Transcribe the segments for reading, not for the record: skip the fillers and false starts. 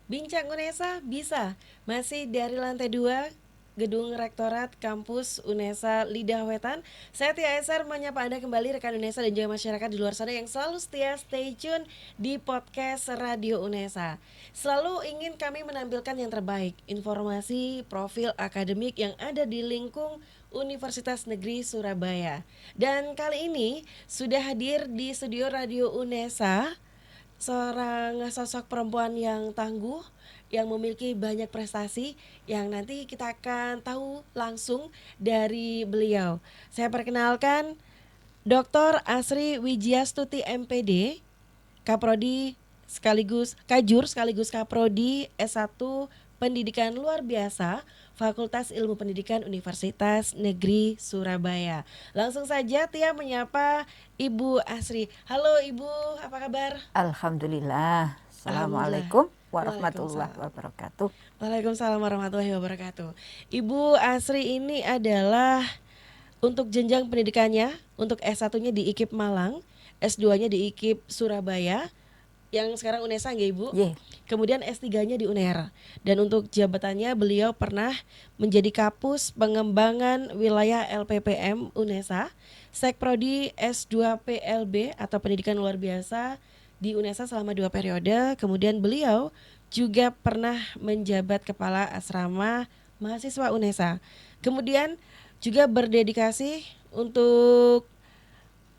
Bincang UNESA bisa. Masih dari lantai 2 Gedung Rektorat Kampus UNESA Lidah Wetan. Saya Tia Eser menyapa Anda kembali rekan UNESA dan juga masyarakat di luar sana yang selalu setia stay tune di podcast Radio UNESA. Selalu ingin kami menampilkan yang terbaik, informasi profil akademik yang ada di lingkung Universitas Negeri Surabaya. Dan kali ini sudah hadir di studio Radio UNESA seorang sosok perempuan yang tangguh, yang memiliki banyak prestasi, yang nanti kita akan tahu langsung dari beliau. Saya perkenalkan Dr. Asri Wijiastuti MPD, Kaprodi sekaligus Kajur sekaligus Kaprodi S1 Pendidikan Luar Biasa Fakultas Ilmu Pendidikan Universitas Negeri Surabaya. Langsung saja Tia menyapa Ibu Asri. Halo Ibu, apa kabar? Alhamdulillah. Alhamdulillah. Assalamualaikum warahmatullahi Waalaikumsalam. wabarakatuh. Waalaikumsalam warahmatullahi wabarakatuh. Ibu Asri ini adalah untuk jenjang pendidikannya, untuk S1-nya di IKIP Malang, S2-nya di IKIP Surabaya, yang sekarang UNESA nggak Ibu? Ye, Kemudian S3-nya di UNER. Dan untuk jabatannya beliau pernah menjadi Kapus Pengembangan Wilayah LPPM UNESA, Sekprodi S2 PLB atau Pendidikan Luar Biasa di UNESA selama 2 periode. Kemudian beliau juga pernah menjabat Kepala Asrama Mahasiswa UNESA. Kemudian juga berdedikasi untuk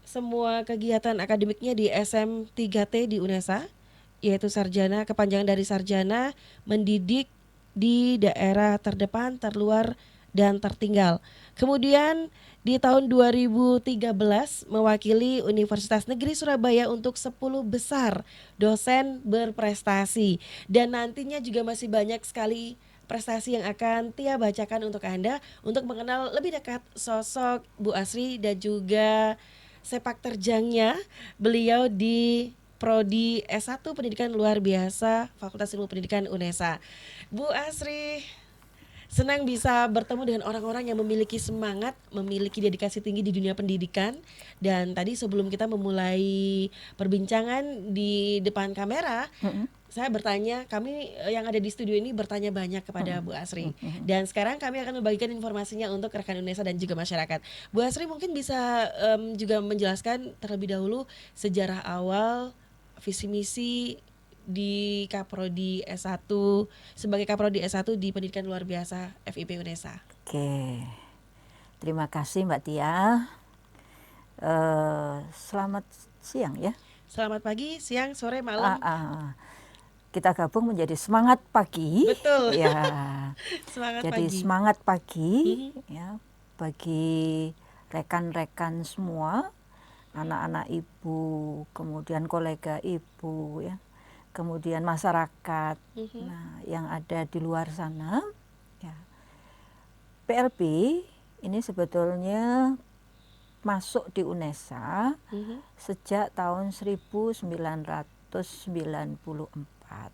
semua kegiatan akademiknya di SM3T di UNESA, yaitu sarjana, kepanjangan dari sarjana mendidik di daerah terdepan, terluar, dan tertinggal. Kemudian di tahun 2013 mewakili Universitas Negeri Surabaya untuk 10 besar dosen berprestasi. Dan nantinya juga masih banyak sekali prestasi yang akan Tia bacakan untuk Anda untuk mengenal lebih dekat sosok Bu Asri dan juga sepak terjangnya beliau di Prodi S1 Pendidikan Luar Biasa Fakultas Ilmu Pendidikan UNESA. Bu Asri, senang bisa bertemu dengan orang-orang yang memiliki semangat, memiliki dedikasi tinggi di dunia pendidikan. Dan tadi sebelum kita memulai perbincangan di depan kamera, saya bertanya, kami yang ada di studio ini bertanya banyak kepada Bu Asri. Dan sekarang kami akan membagikan informasinya untuk rekan Indonesia dan juga masyarakat. Bu Asri mungkin bisa juga menjelaskan terlebih dahulu sejarah awal, visi misi di Kaprodi S1 sebagai Kaprodi S1 di Pendidikan Luar Biasa FIP UNESA. oke. Terima kasih Mbak Tia. Selamat siang ya. Selamat pagi, siang, sore, Ah, malam. ah. Kita gabung menjadi semangat pagi. Betul. Ya. Semangat Jadi pagi. semangat pagi Mhm. ya bagi rekan-rekan semua, anak-anak ibu, kemudian kolega ibu ya. Kemudian masyarakat. Mhm. Nah, yang ada di luar sana ya. PLB ini sebetulnya masuk di UNESA Mhm. sejak tahun 1994.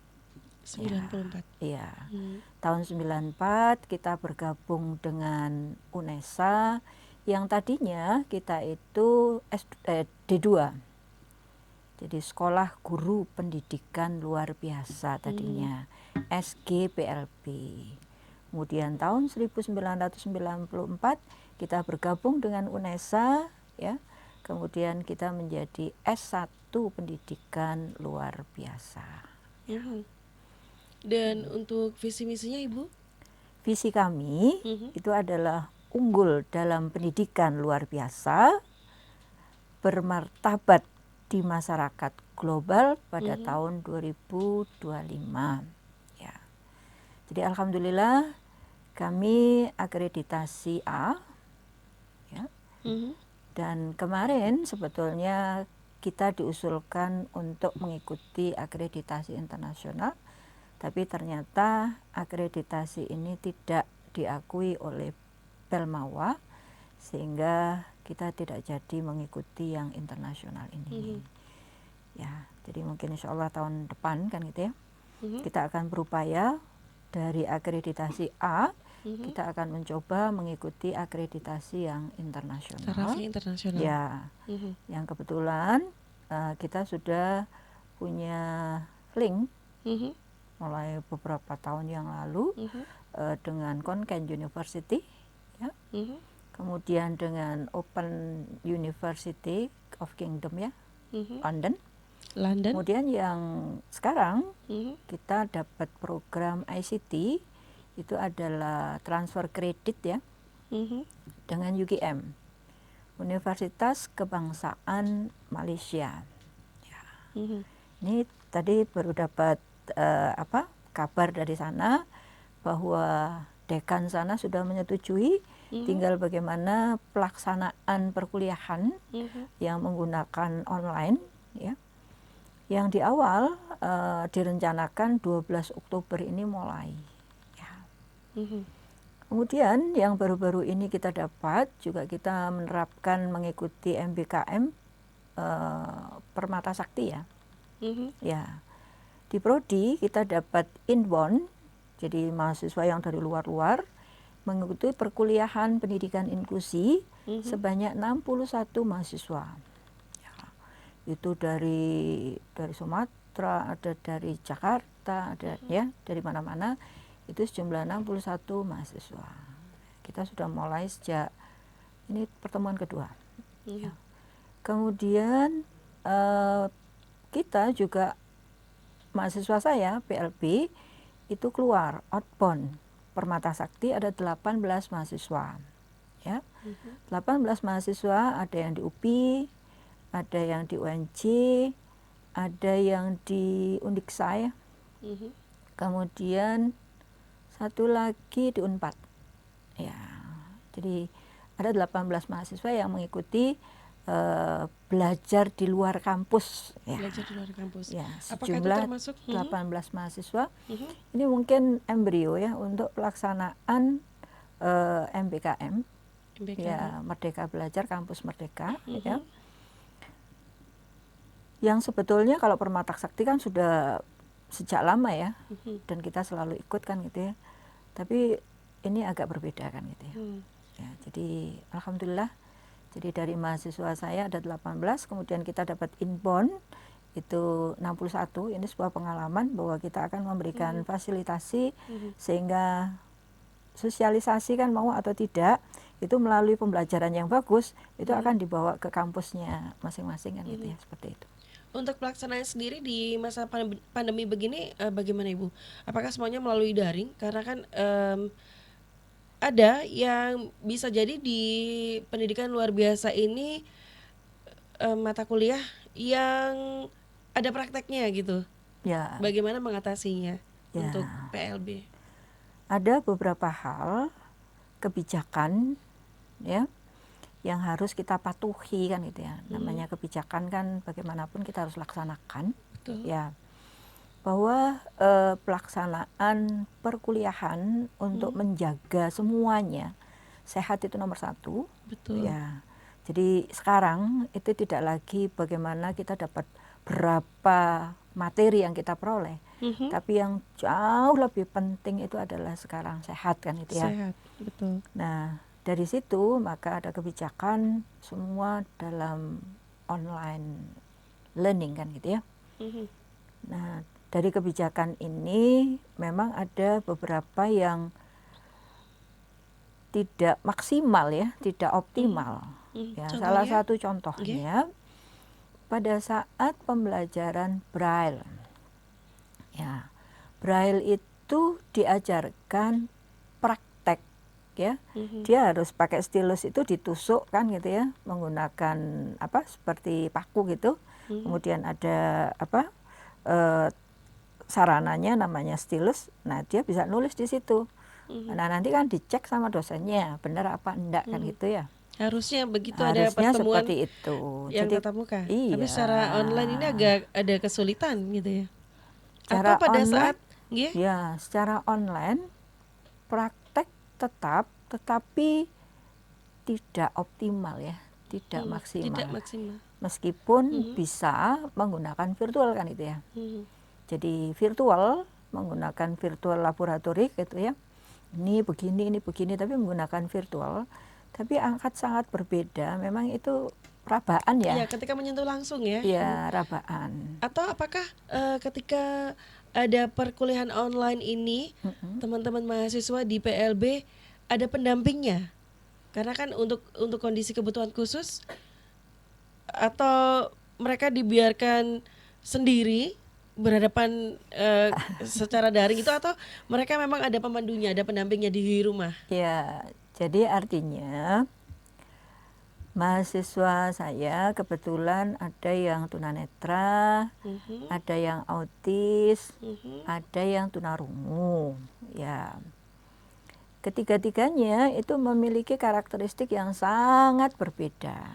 Ya, 94. iya. Mhm. Tahun 94 kita bergabung dengan UNESA yang tadinya kita itu D2. Jadi Sekolah Guru Pendidikan Luar Biasa tadinya, SGPLB. Kemudian tahun 1994 kita bergabung dengan UNESA ya. Kemudian kita menjadi S1 Pendidikan Luar Biasa. Mhm. Dan untuk visi misinya Ibu? Visi kami itu adalah unggul dalam pendidikan luar biasa, bermartabat di masyarakat global pada tahun 2025. Ya. Jadi alhamdulillah kami akreditasi A ya. Dan kemarin sebetulnya kita diusulkan untuk mengikuti akreditasi internasional, tapi ternyata akreditasi ini tidak diakui oleh Pelmawa sehingga kita tidak jadi mengikuti yang internasional ini. Ya, jadi mungkin insya Allah tahun depan kan gitu ya. Kita akan berupaya dari akreditasi A, kita akan mencoba mengikuti akreditasi yang internasional. Tarafnya internasional. Ya, yang kebetulan kita sudah punya link mulai beberapa tahun yang lalu dengan Konken University, ya. Kemudian dengan Open University of Kingdom, ya, London. Kemudian yang sekarang kita dapat program ICT, itu adalah transfer kredit, ya, dengan UGM, Universitas Kebangsaan Malaysia. Ya. Ini tadi baru dapat kabar dari sana bahwa dekan sana sudah menyetujui, tinggal bagaimana pelaksanaan perkuliahan yang menggunakan online, ya, yang di awal direncanakan 12 Oktober ini mulai, ya. Kemudian yang baru-baru ini kita dapat juga, kita menerapkan mengikuti MBKM Permata Sakti, ya. Ya, di Prodi kita dapat inbound, jadi mahasiswa yang dari luar-luar mengikuti perkuliahan pendidikan inklusi sebanyak 61 mahasiswa. Ya, itu dari Sumatera, ada dari Jakarta, ada ya dari mana-mana, itu sejumlah 61 mahasiswa. Kita sudah mulai sejak ini pertemuan kedua. Ya. Kemudian kita juga, mahasiswa saya PLB itu keluar outbound Permata Sakti, ada 18 mahasiswa, ya. 18 mahasiswa, ada yang di UPI, ada yang di UNJ, ada yang di Undiksa, ya. Kemudian satu lagi di Unpad, ya. Jadi ada 18 mahasiswa yang mengikuti belajar di luar kampus, ya. Belajar di luar kampus. Ya, Apakah itu sejumlah termasuk 18 mahasiswa. Ini mungkin embrio, ya, untuk pelaksanaan MBKM, ya, Merdeka Belajar Kampus Merdeka, ya. Yang sebetulnya kalau Permata Sakti kan sudah sejak lama, ya, dan kita selalu ikut kan gitu, ya. Tapi ini agak berbeda kan gitu, ya. Ya, jadi alhamdulillah, jadi dari mahasiswa saya ada 18, kemudian kita dapat inbound itu 61. Ini sebuah pengalaman bahwa kita akan memberikan fasilitasi sehingga sosialisasi kan mau atau tidak, itu melalui pembelajaran yang bagus, itu akan dibawa ke kampusnya masing-masing kan gitu, ya, seperti itu. Untuk pelaksanaan sendiri di masa pandemi begini bagaimana Ibu? Apakah semuanya melalui daring? Karena kan ada yang bisa jadi di pendidikan luar biasa ini mata kuliah yang ada prakteknya gitu. Ya. Bagaimana mengatasinya untuk Ya. PLB? Ada beberapa hal kebijakan, ya, yang harus kita patuhi kan gitu, ya. Namanya kebijakan kan bagaimanapun kita harus laksanakan. Betul. Ya. Bahwa pelaksanaan perkuliahan untuk menjaga semuanya sehat itu nomor satu. Betul. Ya. Jadi sekarang itu tidak lagi bagaimana kita dapat berapa materi yang kita peroleh, tapi yang jauh lebih penting itu adalah sekarang sehat kan itu, ya. Sehat, betul. Nah, dari situ maka ada kebijakan semua dalam online learning kan gitu, ya. Nah, dari kebijakan ini memang ada beberapa yang tidak maksimal, ya, tidak optimal. Ya, salah satu contohnya pada saat pembelajaran Braille. Ya, Braille itu diajarkan praktek, ya. Dia harus pakai stylus itu ditusuk kan gitu, ya, menggunakan seperti paku gitu. Kemudian ada sarananya namanya stylus. Nah, dia bisa nulis di situ. Nah, nanti kan dicek sama dosennya benar apa enggak kan gitu, ya. Harusnya begitu, Harusnya ada pertemuan seperti itu. yang Jadi tatap muka. iya. Tapi secara online ini agak ada kesulitan gitu, ya. Secara Atau pada online, saat ya, secara online praktek tetap, tetapi tidak optimal, ya, tidak maksimal. Tidak maksimal. Meskipun bisa menggunakan virtual kan itu, ya. Jadi virtual, menggunakan virtual laboratorik gitu, ya. Ini begini, tapi menggunakan virtual. Tapi sangat berbeda. Memang itu rabaan, ya. Iya, ketika menyentuh langsung, ya. Iya, rabaan. Atau apakah ketika ada perkuliahan online ini, teman-teman mahasiswa di PLB ada pendampingnya? Karena kan untuk kondisi kebutuhan khusus, atau mereka dibiarkan sendiri berhadapan secara daring itu, atau mereka memang ada pemandunya, ada pendampingnya di rumah? Ya, jadi artinya mahasiswa saya kebetulan ada yang tunanetra, ada yang autis, ada yang tunarungu. Ya, ketiga-tiganya itu memiliki karakteristik yang sangat berbeda.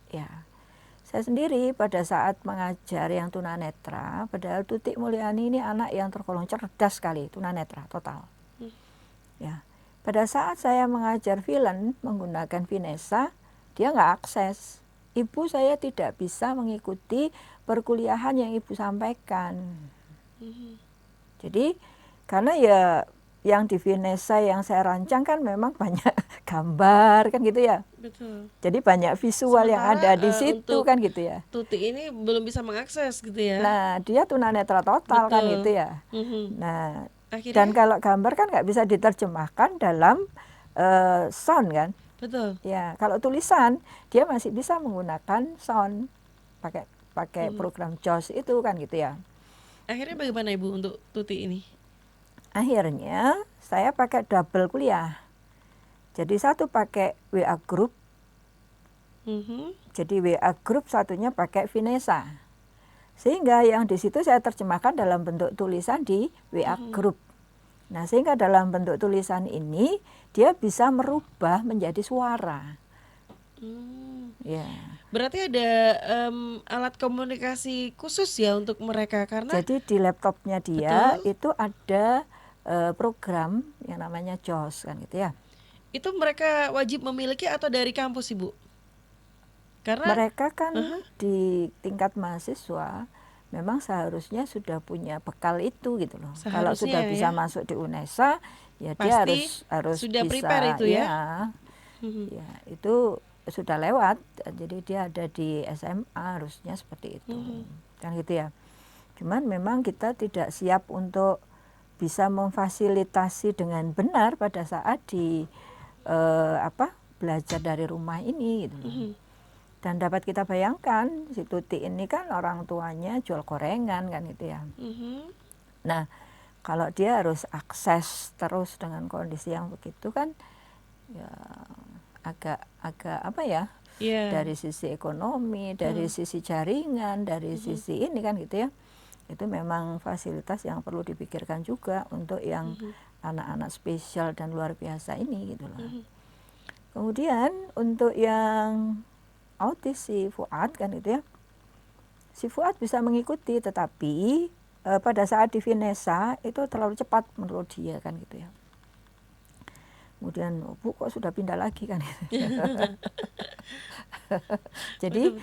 Ya, saya sendiri pada saat mengajar yang tunanetra, padahal Tutik Mulyani ini anak yang tergolong cerdas sekali, tunanetra total. Ya, pada saat saya mengajar Vilen menggunakan Vinesa, dia nggak akses. Ibu saya tidak bisa mengikuti perkuliahan yang ibu sampaikan. Jadi karena ya yang di Vinesa yang saya rancang kan memang banyak gambar kan gitu ya. Betul. Jadi banyak visual yang ada di situ kan gitu ya. Tutik ini belum bisa mengakses gitu ya. Nah, dia tunanetra total kan gitu ya. Nah, dan kalau gambar kan nggak bisa diterjemahkan dalam sound kan. Betul. Ya, kalau tulisan dia masih bisa menggunakan sound pakai program JAWS itu kan gitu ya. Akhirnya bagaimana Ibu untuk Tuti ini? Akhirnya saya pakai double kuliah. Jadi satu pakai WA group. Jadi WA group satunya pakai Vinesa. Sehingga yang di situ saya terjemahkan dalam bentuk tulisan di WA group. Nah, sehingga dalam bentuk tulisan ini dia bisa merubah menjadi suara. Ya. Berarti ada alat komunikasi khusus ya untuk mereka, karena jadi di laptopnya dia itu ada program yang namanya JAWS kan gitu ya. Itu mereka wajib memiliki atau dari kampus Ibu? Karena mereka kan di tingkat mahasiswa memang seharusnya sudah punya bekal itu gitu loh. Kalau sudah bisa masuk di UNESA, ya dia harus sudah bisa prepare itu ya. Ya, itu sudah lewat. Jadi dia ada di SMA harusnya seperti itu. Kan gitu ya. Cuman memang kita tidak siap untuk bisa memfasilitasi dengan benar pada saat di belajar dari rumah ini gitu loh. Dan dapat kita bayangkan si Tuti ini kan orang tuanya jual gorengan kan gitu ya. Nah, kalau dia harus akses terus dengan kondisi yang begitu kan ya agak apa ya, dari sisi ekonomi, dari sisi jaringan, dari sisi ini kan gitu ya, itu memang fasilitas yang perlu dipikirkan juga untuk yang anak-anak spesial dan luar biasa ini gitu loh. Kemudian untuk yang autis si Fuad kan gitu ya, si Fuad bisa mengikuti, tetapi pada saat di Vinesa itu terlalu cepat menurut dia kan gitu ya. Kemudian Bu kok sudah pindah lagi kan gitu. Jadi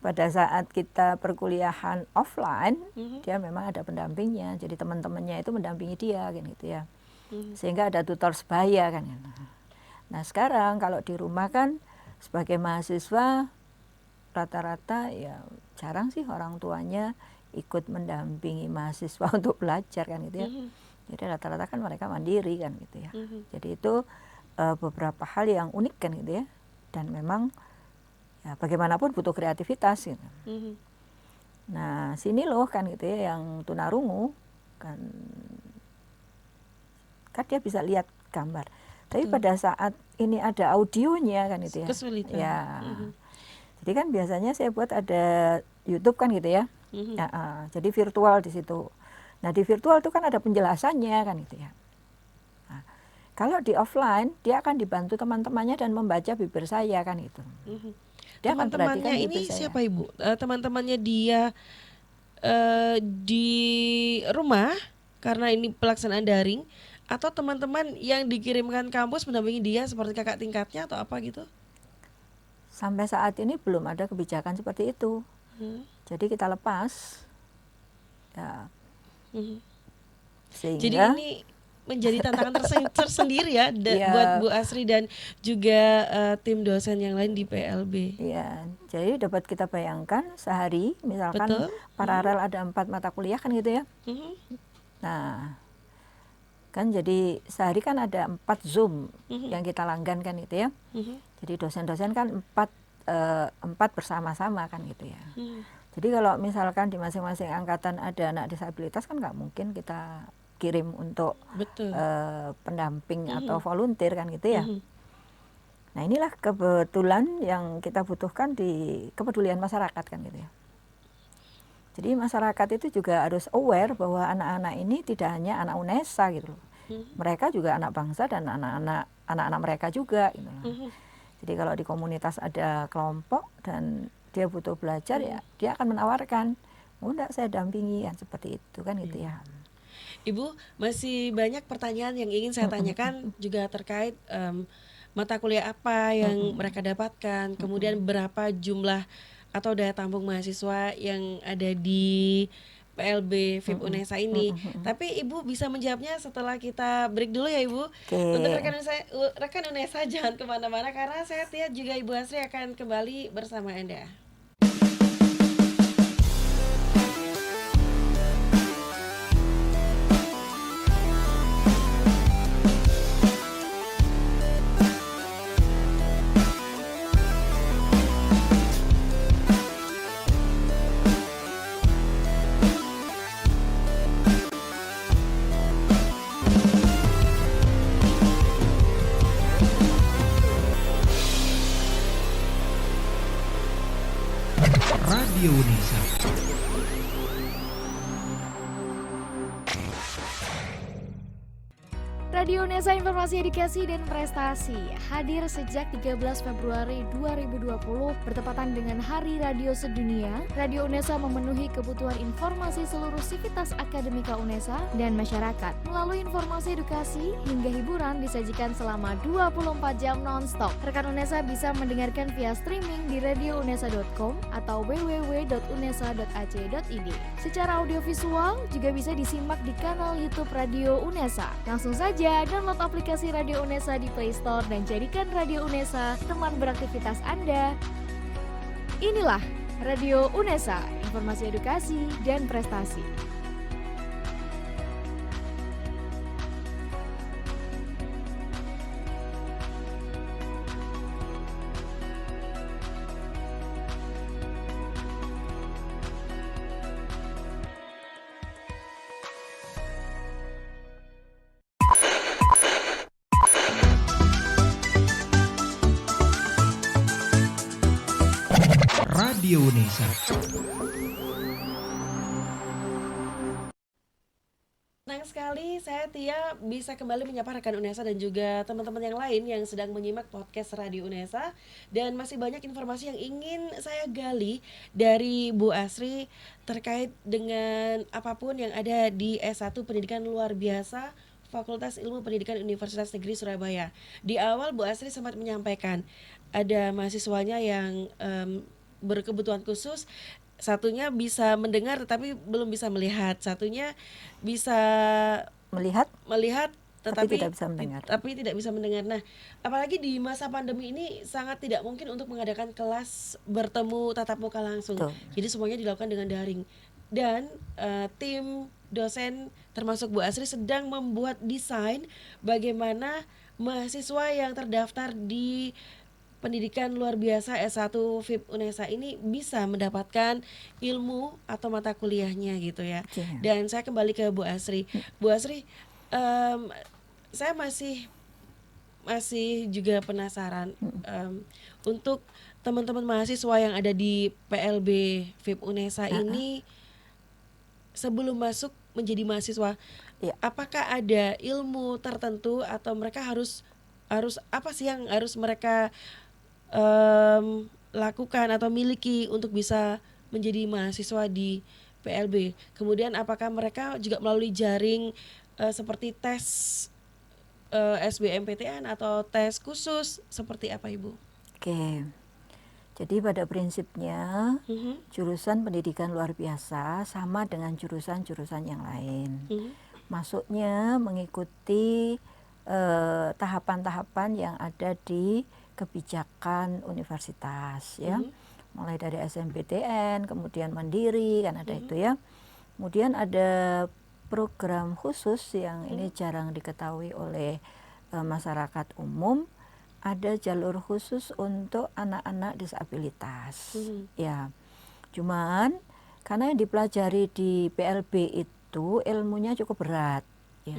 pada saat kita perkuliahan offline, dia memang ada pendampingnya, jadi teman-temannya itu mendampingi dia kan gitu ya, sehingga ada tutor sebaya kan. Nah sekarang kalau di rumah kan sebagai mahasiswa rata-rata ya jarang sih orang tuanya ikut mendampingi mahasiswa untuk belajar kan gitu ya. Jadi rata-rata kan mereka mandiri kan gitu ya. Jadi itu beberapa hal yang unik kan gitu ya. Dan memang ya bagaimanapun butuh kreativitas gitu. Nah sini loh kan gitu ya yang tunarungu kan dia bisa lihat gambar. Tapi pada saat ini ada audionya kan gitu ya. Kesulitan. Ya. Jadi kan biasanya saya buat ada YouTube kan gitu ya. Jadi virtual di situ. Nah di virtual itu kan ada penjelasannya kan gitu ya. Nah, kalau di offline dia akan dibantu teman-temannya dan membaca bibir saya kan itu. Teman-temannya ini siapa Ibu? Teman-temannya dia di rumah karena ini pelaksanaan daring, atau teman-teman yang dikirimkan kampus mendampingi dia seperti kakak tingkatnya atau apa gitu? Sampai saat ini belum ada kebijakan seperti itu. Jadi kita lepas. Ya. Sehingga, jadi ini menjadi tantangan tersendiri ya Iya. buat Bu Asri dan juga tim dosen yang lain di PLB. Iya, jadi dapat kita bayangkan sehari misalkan Betul. paralel ada 4 mata kuliah kan gitu ya. Mhm. Nah, kan jadi sehari kan ada 4 Zoom Mhm. yang kita langgan kan gitu ya. Mhm. Jadi dosen-dosen kan 4 bersama-sama kan gitu ya. Mhm. Jadi kalau misalkan di masing-masing angkatan ada anak disabilitas kan nggak mungkin kita kirim untuk Betul. pendamping Mhm. atau volunteer kan gitu ya. Mhm. Nah inilah kebetulan yang kita butuhkan di kepedulian masyarakat kan gitu ya. Jadi masyarakat itu juga harus aware bahwa anak-anak ini tidak hanya anak UNESA gitu loh. Mhm. Mereka juga anak bangsa dan anak-anak mereka juga gitu loh. Mhm. Jadi kalau di komunitas ada kelompok dan dia butuh belajar ya dia akan menawarkan, "Oh enggak, saya dampingi," kan seperti itu kan gitu ya. Ibu, masih banyak pertanyaan yang ingin saya tanyakan juga terkait mata kuliah apa yang mereka dapatkan, kemudian berapa jumlah atau daya tampung mahasiswa yang ada di PLB FIP UNESA ini. Tapi Ibu bisa menjawabnya setelah kita break dulu ya Ibu. Oke. Untuk rekan UNESA jangan kemana-mana karena saya lihat juga Ibu Asri akan kembali bersama Anda. Radio UNESA. Radio UNESA Informasi Edukasi dan Prestasi hadir sejak 13 Februari 2020 bertepatan dengan Hari Radio Sedunia. Radio UNESA memenuhi kebutuhan informasi seluruh sivitas akademika UNESA dan masyarakat. Melalui informasi edukasi hingga hiburan disajikan selama 24 jam non-stop. Rekan UNESA bisa mendengarkan via streaming di radiounesa.com atau www.unesa.ac.id. Secara audiovisual juga bisa disimak di kanal YouTube Radio UNESA. Langsung saja download aplikasi Radio UNESA di Play Store dan jadikan Radio UNESA teman beraktivitas Anda. Inilah Radio UNESA, informasi edukasi dan prestasi. Radio UNESA. Senang sekali saya Tia bisa kembali menyapa rekan UNESA dan juga teman-teman yang lain yang sedang menyimak podcast Radio UNESA. Dan masih banyak informasi yang ingin saya gali dari Bu Asri terkait dengan apapun yang ada di S1 Pendidikan Luar Biasa Fakultas Ilmu Pendidikan Universitas Negeri Surabaya. Di awal Bu Asri sempat menyampaikan ada mahasiswanya yang berkebutuhan khusus, satunya bisa mendengar tetapi belum bisa melihat, satunya bisa Melihat tetapi tidak bisa mendengar. Nah, apalagi di masa pandemi ini sangat tidak mungkin untuk mengadakan kelas bertemu tatap muka langsung. Betul. Jadi semuanya dilakukan dengan daring. Dan tim dosen termasuk Bu Asri sedang membuat desain bagaimana mahasiswa yang terdaftar di Pendidikan Luar Biasa S1 FIP UNESA ini bisa mendapatkan ilmu atau mata kuliahnya gitu ya. Iya. Dan saya kembali ke Bu Asri. Bu Asri, saya masih juga penasaran untuk teman-teman mahasiswa yang ada di PLB FIP UNESA ini sebelum masuk menjadi mahasiswa, apakah ada ilmu tertentu atau mereka harus apa sih yang harus mereka lakukan atau miliki untuk bisa menjadi mahasiswa di PLB? Kemudian apakah mereka juga melalui jaring seperti tes SBMPTN atau tes khusus seperti apa Ibu? Oke. Jadi pada prinsipnya jurusan pendidikan luar biasa sama dengan jurusan-jurusan yang lain. masuknya mengikuti tahapan-tahapan yang ada di kebijakan universitas ya. Mulai dari SNMPTN, kemudian mandiri kan ada itu ya. Kemudian ada program khusus yang ini jarang diketahui oleh masyarakat umum, ada jalur khusus untuk anak-anak disabilitas. Ya. Cuman karena yang dipelajari di PLB itu ilmunya cukup berat ya.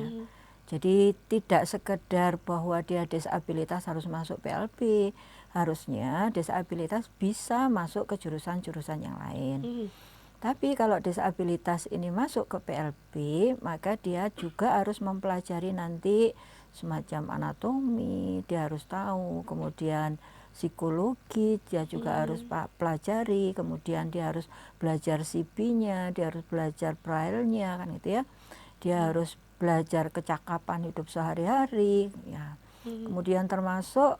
Jadi tidak sekedar bahwa dia disabilitas harus masuk PLB, harusnya disabilitas bisa masuk ke jurusan-jurusan yang lain. Tapi kalau disabilitas ini masuk ke PLB, maka dia juga harus mempelajari nanti semacam anatomi, dia harus tahu, kemudian psikologi dia juga harus pelajari, kemudian dia harus belajar CP-nya, dia harus belajar braille-nya kan gitu ya. Dia harus belajar kecakapan hidup sehari-hari ya. Kemudian termasuk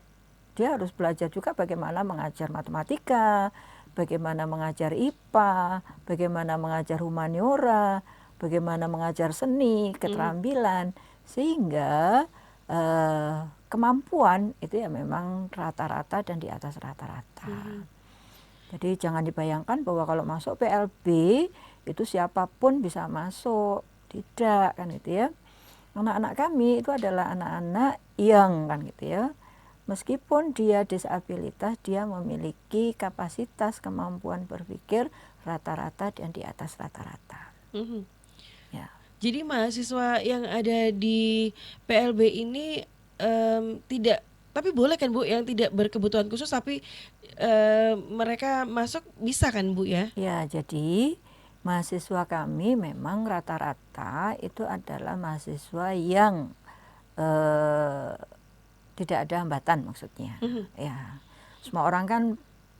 dia harus belajar juga bagaimana mengajar matematika, bagaimana mengajar IPA, bagaimana mengajar humaniora, bagaimana mengajar seni, keterampilan, sehingga kemampuan itu ya memang rata-rata dan di atas rata-rata. Jadi jangan dibayangkan bahwa kalau masuk PLB itu siapapun bisa masuk. Tidak kan gitu ya. Anak-anak kami itu adalah anak-anak yang kan gitu ya. Meskipun dia disabilitas, dia memiliki kapasitas kemampuan berpikir rata-rata dan di atas rata-rata. Ya. Jadi mahasiswa yang ada di PLB ini tidak, tapi boleh kan Bu yang tidak berkebutuhan khusus tapi mereka masuk bisa kan Bu ya? Ya, jadi mahasiswa kami memang rata-rata itu adalah mahasiswa yang tidak ada hambatan maksudnya. Ya, semua orang kan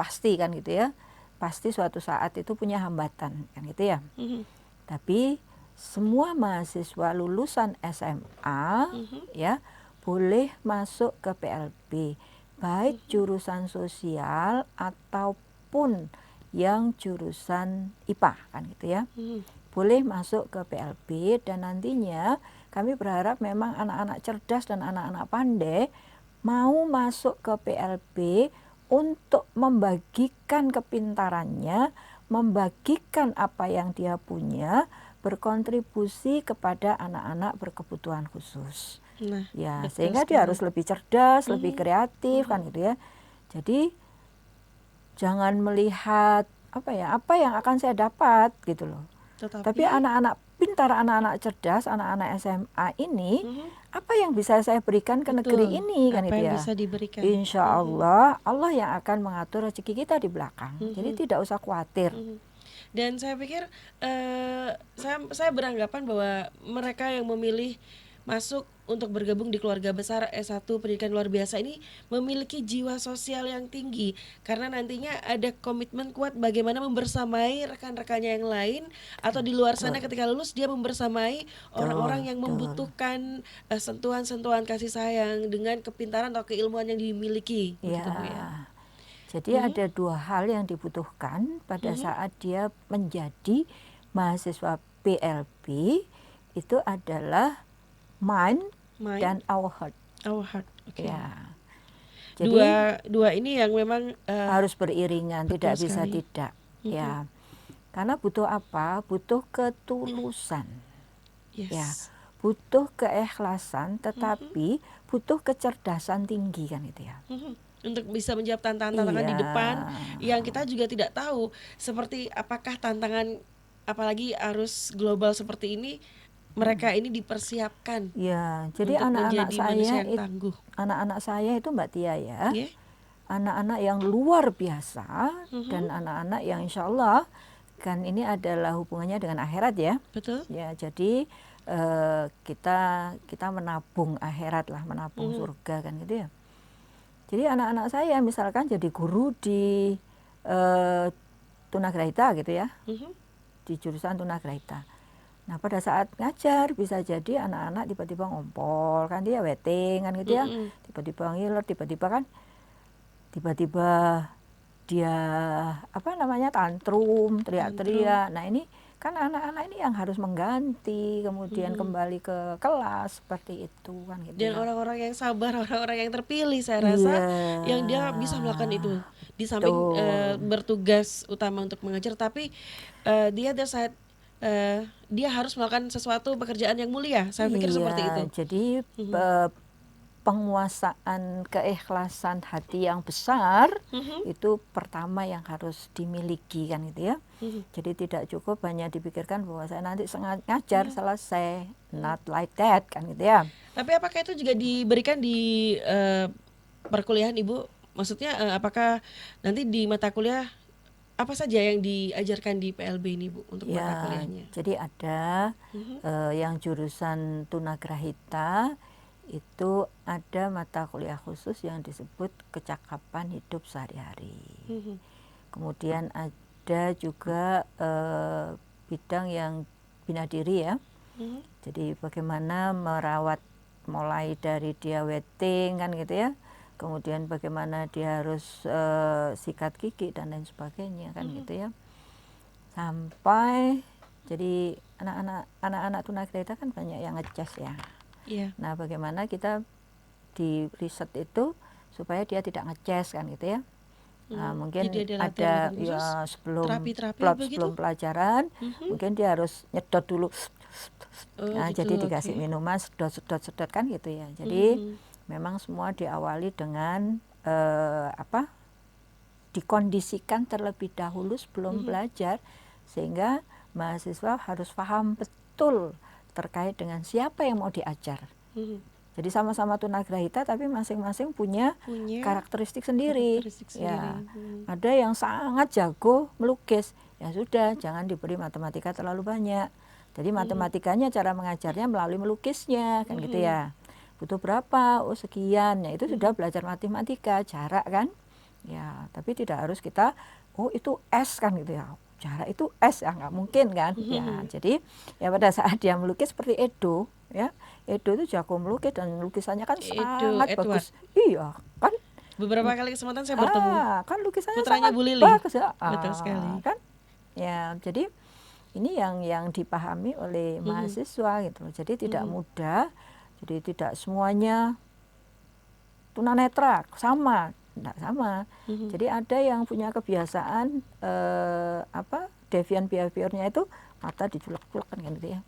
pasti kan gitu ya, pasti suatu saat itu punya hambatan kan gitu ya. Tapi semua mahasiswa lulusan SMA ya boleh masuk ke PLB, baik jurusan sosial ataupun yang jurusan IPA kan gitu ya. Boleh masuk ke PLB dan nantinya kami berharap memang anak-anak cerdas dan anak-anak pandai mau masuk ke PLB untuk membagikan kepintarannya, membagikan apa yang dia punya, berkontribusi kepada anak-anak berkebutuhan khusus. Nah, ya, betul sehingga sekali. dia harus lebih cerdas, lebih kreatif kan gitu ya. Jadi jangan melihat apa yang akan saya dapat gitu loh. Tapi anak-anak pintar, anak-anak cerdas, anak-anak SMA ini apa yang bisa saya berikan ke negeri ini kan apa gitu yang ya. bisa diberikan. Insya Allah, Allah yang akan mengatur rezeki kita di belakang. Jadi tidak usah khawatir. Dan saya pikir saya beranggapan bahwa mereka yang memilih masuk untuk bergabung di keluarga besar S1 pendidikan luar biasa ini memiliki jiwa sosial yang tinggi karena nantinya ada komitmen kuat bagaimana membersamai rekan-rekannya yang lain atau di luar sana ketika lulus dia membersamai orang-orang yang membutuhkan sentuhan-sentuhan kasih sayang dengan kepintaran atau keilmuan yang dimiliki. Ya. Begitu, Bu, ya? Jadi ada dua hal yang dibutuhkan pada saat dia menjadi mahasiswa PLB, itu adalah mind dan our heart. Our heart. Okay. Ya. Jadi dua ini yang memang harus beriringan, tidak sekali. bisa tidak. Ya. Karena butuh apa? Butuh ketulusan. Yes. Ya. Butuh keikhlasan, tetapi butuh kecerdasan tinggi kan itu ya. Untuk bisa menjawab tantangan-tantangan di depan yang kita juga tidak tahu seperti apakah tantangan apalagi arus global seperti ini mereka ini dipersiapkan. Ya, jadi anak-anak saya itu Mbak Tia ya, anak-anak yang luar biasa dan anak-anak yang insya Allah kan ini adalah hubungannya dengan akhirat ya. Betul. Ya, jadi kita menabung akhirat lah, menabung surga kan gitu ya. Jadi anak-anak saya misalkan jadi guru di tunagrahita gitu ya, di jurusan tunagrahita. Nah pada saat ngajar bisa jadi anak-anak tiba-tiba ngompol kan dia weting kan gitu ya, tiba-tiba ngiler, tiba-tiba dia tantrum, teriak-teriak. Nah ini kan anak-anak ini yang harus mengganti, kemudian kembali ke kelas seperti itu kan gitu Dan ya. orang-orang yang sabar, orang-orang yang terpilih saya Iya, rasa yang dia bisa melakukan itu. Di samping betul. bertugas utama untuk mengajar, tapi dia ada saat dia harus melakukan sesuatu pekerjaan yang mulia. Saya pikir seperti itu. Iya, jadi penguasaan keikhlasan hati yang besar itu pertama yang harus dimiliki kan gitu ya. Jadi tidak cukup hanya dipikirkan bahwa saya nanti ngajar selesai, not like that kan gitu ya. Tapi apakah itu juga diberikan di perkuliahan Ibu? Maksudnya apakah nanti di mata kuliah apa saja yang diajarkan di PLB ini Bu untuk mata Ya, kuliahnya? jadi ada yang jurusan tunagrahita itu ada mata kuliah khusus yang disebut kecakapan hidup sehari-hari. Kemudian ada juga bidang yang bina diri ya. Jadi bagaimana merawat mulai dari dia wedding kan gitu ya. Kemudian bagaimana dia harus sikat gigi dan lain sebagainya kan gitu ya. Sampai jadi anak-anak tunagrahita kan banyak yang ngecas ya. Iya. Nah, bagaimana kita di riset itu supaya dia tidak ngeces kan gitu ya. Nah, mungkin Jadi ada latihan khusus, ya terapi-terapi begitu? sebelum pelajaran, mungkin dia harus nyedot dulu. Oh, Nah, gitu, jadi dikasih oke. minuman sedot kan gitu ya. Jadi memang semua diawali dengan dikondisikan terlebih dahulu sebelum belajar, sehingga mahasiswa harus paham betul terkait dengan siapa yang mau diajar. Jadi sama-sama tunagrahita tapi masing-masing punya karakteristik sendiri. karakteristik Ya, sendiri. ada yang sangat jago melukis. Ya sudah, jangan diberi matematika terlalu banyak. Jadi matematikanya cara mengajarnya melalui melukisnya kan gitu ya. Butuh berapa? Oh sekian. Ya itu sudah belajar matematika, jarak kan. Ya, tapi tidak harus kita itu S kan gitu ya. Jarak itu S ya nggak mungkin kan. Ya, jadi ya pada saat dia melukis seperti Edo ya. Edo itu jago melukis dan lukisannya kan Edo, sangat Edward. bagus. Iya, kan Beberapa kali kesempatan saya bertemu kan lukisannya putranya sangat Bu Lili. bagus ya. Betul sekali. Kan? Ya, jadi ini yang dipahami oleh mahasiswa gitu loh. Jadi tidak mudah. Jadi tidak semuanya tunanetra sama, tidak sama. Jadi ada yang punya kebiasaan deviant behaviornya itu mata diculek-culek kan gitu ya.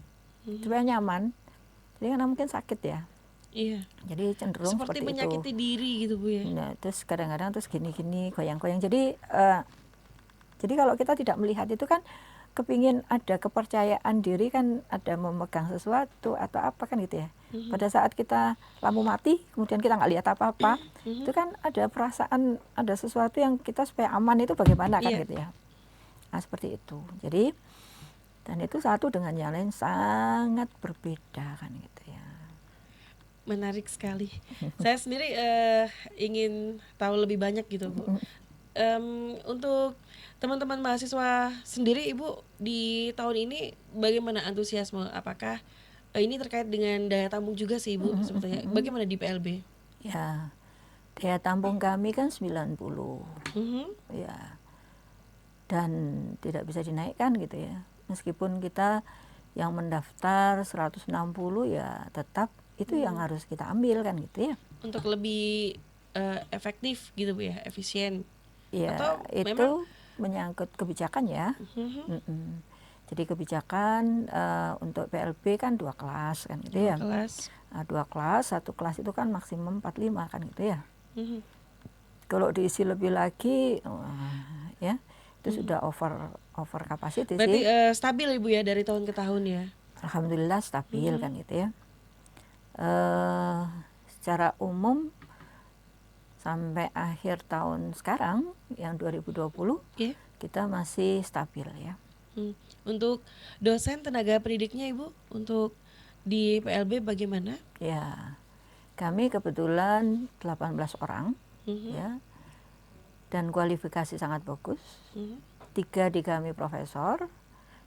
Supaya nyaman. Jadi karena mungkin sakit ya. Iya. Jadi cenderung Seperti seperti menyakiti itu. diri gitu Bu ya. Nah, terus kadang-kadang terus gini-gini goyang-goyang. Jadi kalau kita tidak melihat itu kan kepingin ada kepercayaan diri kan, ada memegang sesuatu atau apa kan gitu ya. Pada saat kita lampu mati kemudian kita nggak lihat apa-apa, itu kan ada perasaan ada sesuatu yang kita supaya aman itu bagaimana kan gitu ya. Nah seperti itu. Jadi dan itu satu dengan yang lain sangat berbeda kan gitu ya. Menarik sekali. Saya sendiri ingin tahu lebih banyak gitu Bu. Untuk teman-teman mahasiswa sendiri Ibu di tahun ini bagaimana antusiasme? Apakah ini terkait dengan daya tampung juga sih Ibu sebetulnya? Bagaimana di PLB? Ya, daya tampung kami kan 90. Ya. Dan tidak bisa dinaikkan gitu ya. Meskipun kita yang mendaftar 160 ya tetap itu yang harus kita ambil kan gitu ya. Untuk lebih efektif gitu Bu ya, efisien. Ya, Atau itu memang menyangkut kebijakan ya. Jadi kebijakan untuk PLB kan 2 kelas kan gitu ya. 2 kelas. Nah, 2 kelas, 1 kelas itu kan maksimum 45 kan gitu ya. Kalau diisi lebih lagi ya itu sudah over capacity Berarti sih. stabil Ibu ya dari tahun ke tahun ya. Alhamdulillah stabil kan gitu ya. Secara umum sampai akhir tahun sekarang yang 2020 kita masih stabil ya. Untuk dosen tenaga pendidiknya Ibu untuk di PLB bagaimana? Ya, kami kebetulan 18 orang ya, dan kualifikasi sangat bagus. 3 di kami profesor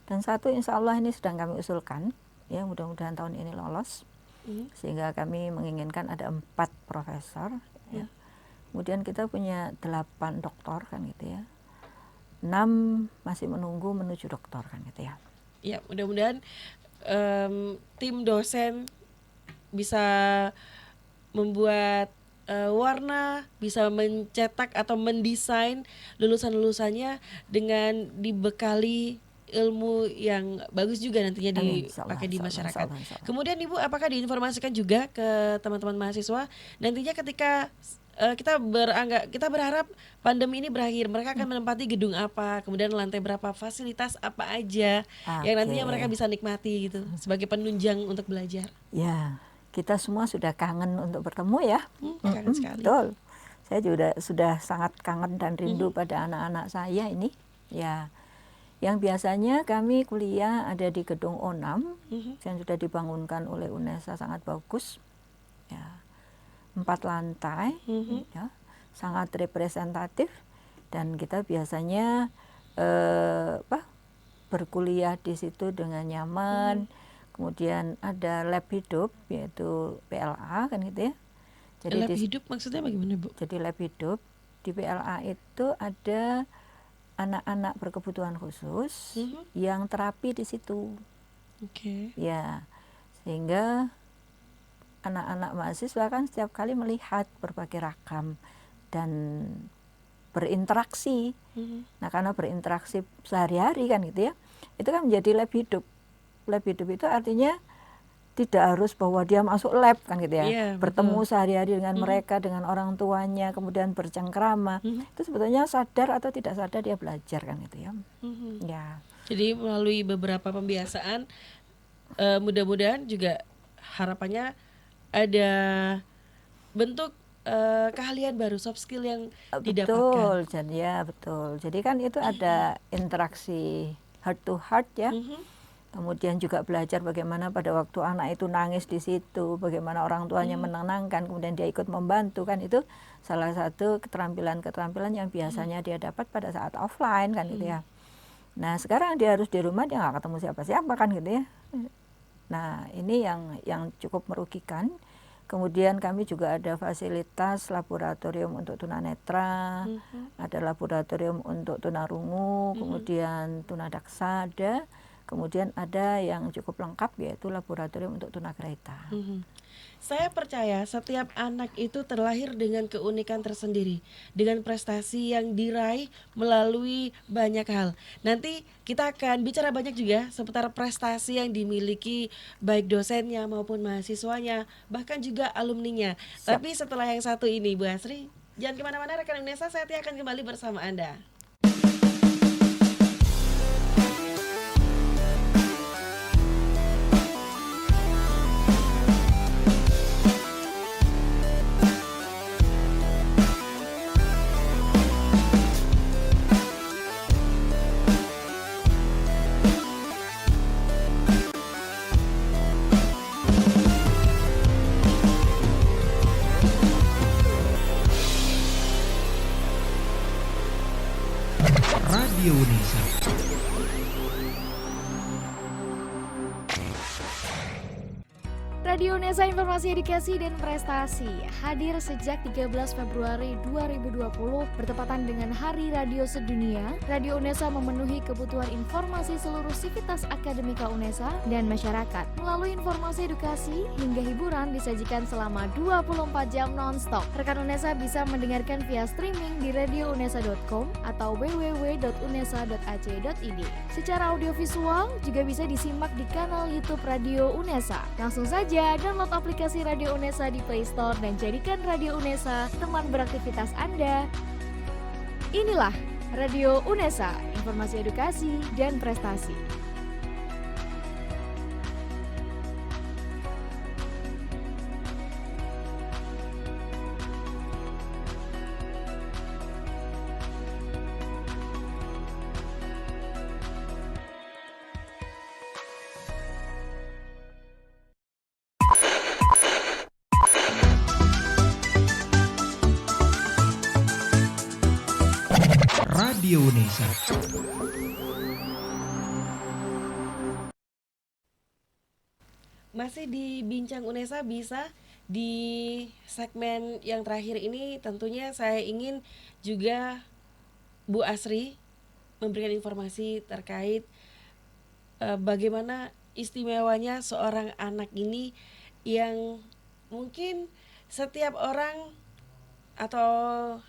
dan 1 insya Allah ini sedang kami usulkan ya, mudah-mudahan tahun ini lolos. Sehingga kami menginginkan ada 4 profesor ya. Kemudian kita punya 8 doktor kan gitu ya. 6 masih menunggu menuju doktor kan gitu ya. Ya, mudah-mudahan tim dosen bisa membuat warna, bisa mencetak atau mendesain lulusan-lulusannya dengan dibekali ilmu yang bagus juga nantinya Amin, insya Allah, dipakai di insya Allah, insya masyarakat. Allah, insya Allah. Kemudian Ibu, apakah diinformasikan juga ke teman-teman mahasiswa nantinya ketika kita berharap pandemi ini berakhir, mereka akan menempati gedung apa, kemudian lantai berapa, fasilitas apa aja yang nantinya mereka Oke. bisa nikmati gitu sebagai penunjang untuk belajar. Ya, kita semua sudah kangen untuk bertemu ya. Kangen sekali. Betul. Saya juga sudah sangat kangen dan rindu pada anak-anak saya ini. Ya, yang biasanya kami kuliah ada di gedung O6 yang sudah dibangunkan oleh UNESA, sangat bagus. Ya, 4 lantai, ya, sangat representatif, dan kita biasanya berkuliah di situ dengan nyaman. Kemudian ada lab hidup yaitu PLA kan gitu ya. Jadi Lab hidup maksudnya bagaimana, Bu? Jadi lab hidup di PLA itu ada anak-anak berkebutuhan khusus yang terapi di situ. Oke. Ya, sehingga anak-anak mahasiswa kan setiap kali melihat berbagai ragam dan berinteraksi. Nah, karena berinteraksi sehari-hari kan gitu ya, itu kan menjadi lab hidup. Lab hidup itu artinya tidak harus bahwa dia masuk lab kan gitu ya. Iya, Bertemu betul. sehari-hari dengan mereka, dengan orang tuanya, kemudian bercengkrama. Itu sebetulnya sadar atau tidak sadar dia belajar kan gitu ya. Ya. Jadi melalui beberapa pembiasaan, mudah-mudahan juga harapannya ada bentuk keahlian baru, soft skill yang didapatkan. Betul, jadi ya betul. Jadi kan itu ada interaksi heart to heart ya. Kemudian juga belajar bagaimana pada waktu anak itu nangis di situ, bagaimana orang tuanya menenangkan, kemudian dia ikut membantu, kan itu salah satu keterampilan-keterampilan yang biasanya dia dapat pada saat offline kan gitu ya. Nah, sekarang dia harus di rumah, dia nggak ketemu siapa-siapa kan gitu ya. Nah, ini yang cukup merugikan. Kemudian kami juga ada fasilitas laboratorium untuk tunanetra, ada laboratorium untuk tunarungu, kemudian tunadaksa ada. Kemudian ada yang cukup lengkap yaitu laboratorium untuk tunagrahita. Saya percaya setiap anak itu terlahir dengan keunikan tersendiri, dengan prestasi yang diraih melalui banyak hal. Nanti kita akan bicara banyak juga seputar prestasi yang dimiliki baik dosennya maupun mahasiswanya, bahkan juga alumninya. Tapi setelah yang satu ini, Bu Asri, jangan kemana-mana, rekan Unesa, saya akan kembali bersama Anda. Radio Unesa. Radio Unesa, informasi edukasi dan prestasi hadir sejak 13 Februari 2020 bertepatan dengan Hari Radio Sedunia. Radio Unesa memenuhi kebutuhan informasi seluruh sivitas akademika Unesa dan masyarakat. Melalui informasi edukasi hingga hiburan disajikan selama 24 jam non-stop. Rekan Unesa bisa mendengarkan via streaming di radiounesa.com atau www.unesa.ac.id. Secara audiovisual juga bisa disimak di kanal YouTube Radio Unesa. Langsung saja download aplikasi Radio Unesa di Play Store dan jadikan Radio Unesa teman beraktivitas Anda. Inilah Radio Unesa, informasi edukasi dan prestasi. Radio Unesa. Masih di Bincang Unesa, bisa di segmen yang terakhir ini tentunya saya ingin juga Bu Asri memberikan informasi terkait bagaimana istimewanya seorang anak ini yang mungkin setiap orang atau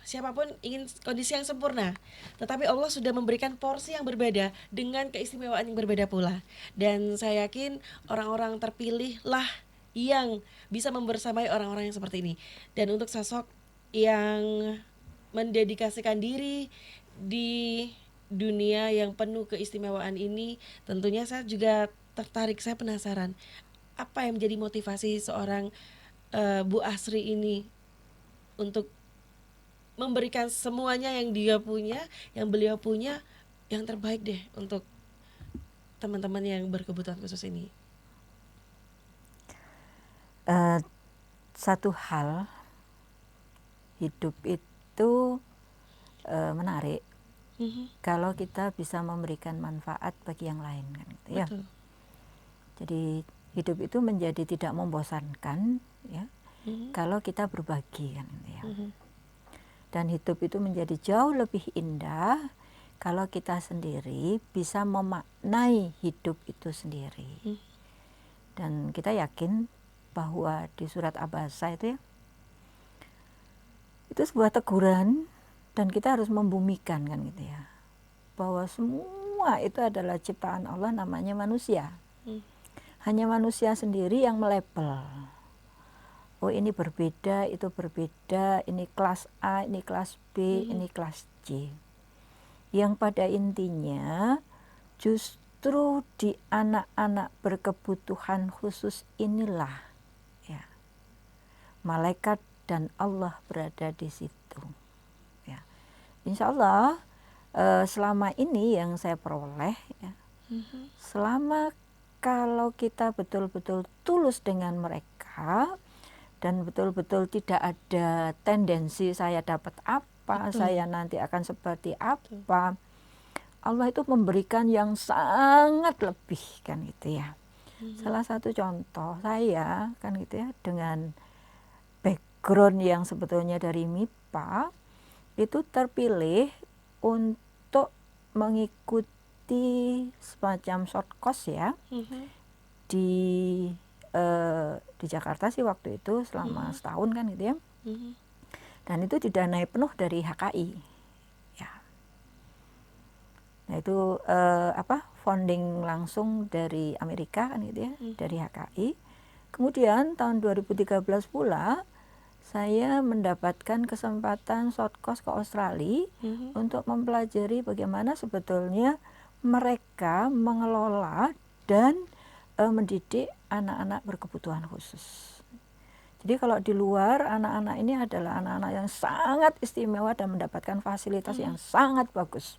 siapapun ingin kondisi yang sempurna, tetapi Allah sudah memberikan porsi yang berbeda dengan keistimewaan yang berbeda pula. Dan saya yakin orang-orang terpilih lah yang bisa membersamai orang-orang yang seperti ini. Dan untuk sosok yang mendedikasikan diri di dunia yang penuh keistimewaan ini, tentunya saya juga tertarik, saya penasaran apa yang menjadi motivasi seorang Bu Asri ini untuk memberikan semuanya yang dia punya, yang beliau punya, yang terbaik deh untuk teman-teman yang berkebutuhan khusus ini. Satu hal, hidup itu menarik kalau kita bisa memberikan manfaat bagi yang lain, kan gitu ya. Betul. Jadi hidup itu menjadi tidak membosankan, ya, kalau kita berbagi, kan gitu ya. Dan hidup itu menjadi jauh lebih indah kalau kita sendiri bisa memaknai hidup itu sendiri. Dan kita yakin bahwa di surat Abasa itu ya, itu sebuah teguran dan kita harus membumikan, kan gitu ya, bahwa semua itu adalah ciptaan Allah, namanya manusia. Hanya manusia sendiri yang melabel. Oh, ini berbeda, itu berbeda, ini kelas A, ini kelas B, ini kelas C. Yang pada intinya justru di anak-anak berkebutuhan khusus inilah, ya, malaikat dan Allah berada di situ. Ya. Insya Allah selama ini yang saya peroleh, ya, selama kalau kita betul-betul tulus dengan mereka, dan betul-betul tidak ada tendensi saya dapat apa, saya nanti akan seperti apa. Allah itu memberikan yang sangat lebih, kan gitu ya. Salah satu contoh saya, kan gitu ya, dengan background yang sebetulnya dari MIPA, itu terpilih untuk mengikuti semacam short course ya, di Jakarta sih waktu itu selama setahun, kan gitu ya. Dan itu didanai penuh dari HKI. Ya. Nah itu funding langsung dari Amerika, kan gitu ya, dari HKI. Kemudian tahun 2013 pula saya mendapatkan kesempatan short course ke Australia untuk mempelajari bagaimana sebetulnya mereka mengelola dan mendidik anak-anak berkebutuhan khusus. Jadi kalau di luar, anak-anak ini adalah anak-anak yang sangat istimewa dan mendapatkan fasilitas yang sangat bagus.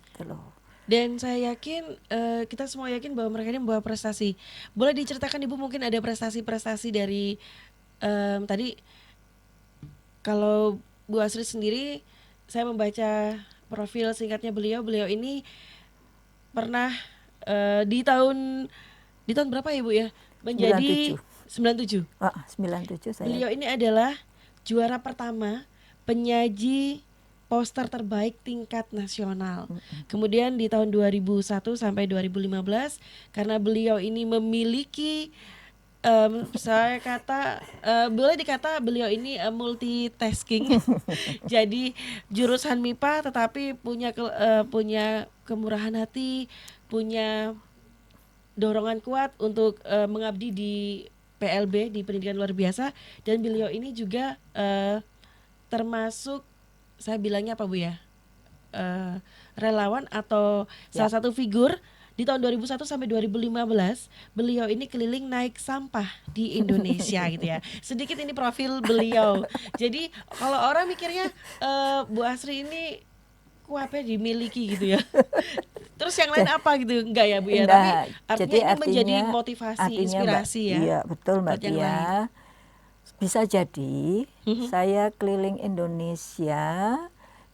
Gitu loh. Dan saya yakin, kita semua yakin bahwa mereka ini membawa prestasi. Boleh diceritakan Ibu mungkin ada prestasi-prestasi dari tadi, kalau Bu Asri sendiri, saya membaca profil singkatnya beliau ini pernah di tahun berapa ya Bu ya? Menjadi 97. 97 saya. Beliau ini adalah juara pertama penyaji poster terbaik tingkat nasional. Kemudian di tahun 2001 sampai 2015, karena beliau ini memiliki boleh dikata beliau ini multitasking. Jadi jurusan MIPA tetapi punya kemurahan hati, punya dorongan kuat untuk mengabdi di PLB, di pendidikan luar biasa. Dan beliau ini juga termasuk, saya bilangnya apa Bu ya, relawan atau salah satu figur. Di tahun 2001 sampai 2015 beliau ini keliling naik sampah di Indonesia gitu ya. Sedikit ini profil beliau. Jadi kalau orang mikirnya Bu Asri ini kuapnya dimiliki gitu ya. Terus yang lain apa gitu, enggak ya Bu ya? Tapi artinya ini menjadi motivasi, inspirasi Mbak, ya. Iya betul Mbak Tia. Bisa jadi saya keliling Indonesia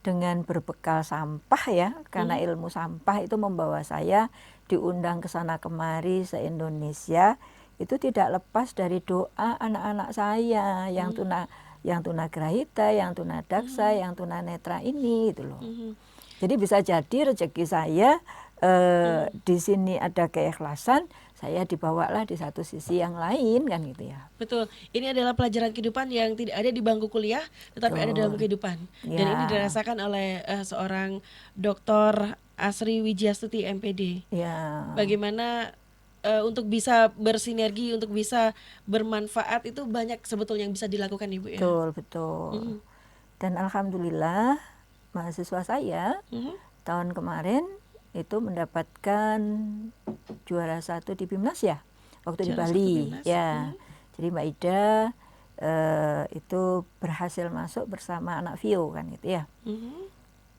dengan berbekal sampah ya, karena ilmu sampah itu membawa saya diundang ke sana kemari se-Indonesia. Itu tidak lepas dari doa anak-anak saya yang tunagrahita, yang tunadaksa, yang tunanetra ini gitu loh. Jadi bisa jadi rezeki saya di sini ada keikhlasan, saya dibawalah di satu sisi yang lain kan gitu ya. Betul. Ini adalah pelajaran kehidupan yang tidak ada di bangku kuliah, tetapi ada dalam Betul. kehidupan. Dan Ya. ini dirasakan oleh seorang Dr. Asri Wijiastuti MPD. Ya. Bagaimana untuk bisa bersinergi, untuk bisa bermanfaat itu banyak sebetulnya yang bisa dilakukan Ibu ya. Betul, betul. Mhm. Dan alhamdulillah mahasiswa saya Mhm. tahun kemarin itu mendapatkan juara 1 di BIMNAS ya, waktu di Juara 1 Bali. BIMNAS. Ya. Jadi Mbak Ida itu berhasil masuk bersama anak Vio kan gitu ya. Mhm.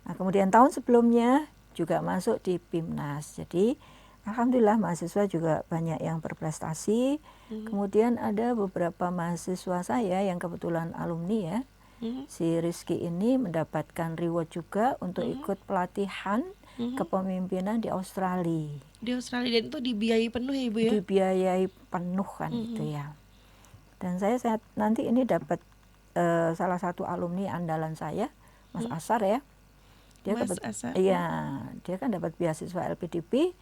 Nah, kemudian tahun sebelumnya juga masuk di BIMNAS. Jadi alhamdulillah mahasiswa juga banyak yang berprestasi. Kemudian ada beberapa mahasiswa saya yang kebetulan alumni ya. Mhm. Si Rizky ini mendapatkan reward juga untuk ikut pelatihan kepemimpinan di Australia. Di Australia, dan itu dibiayai penuh ya Ibu ya. Dibiayai penuh kan gitu ya. Dan saya nanti ini dapat salah satu alumni andalan saya, Mas Asar ya. Dia Mas Asar. Iya, dia kan dapat beasiswa LPDP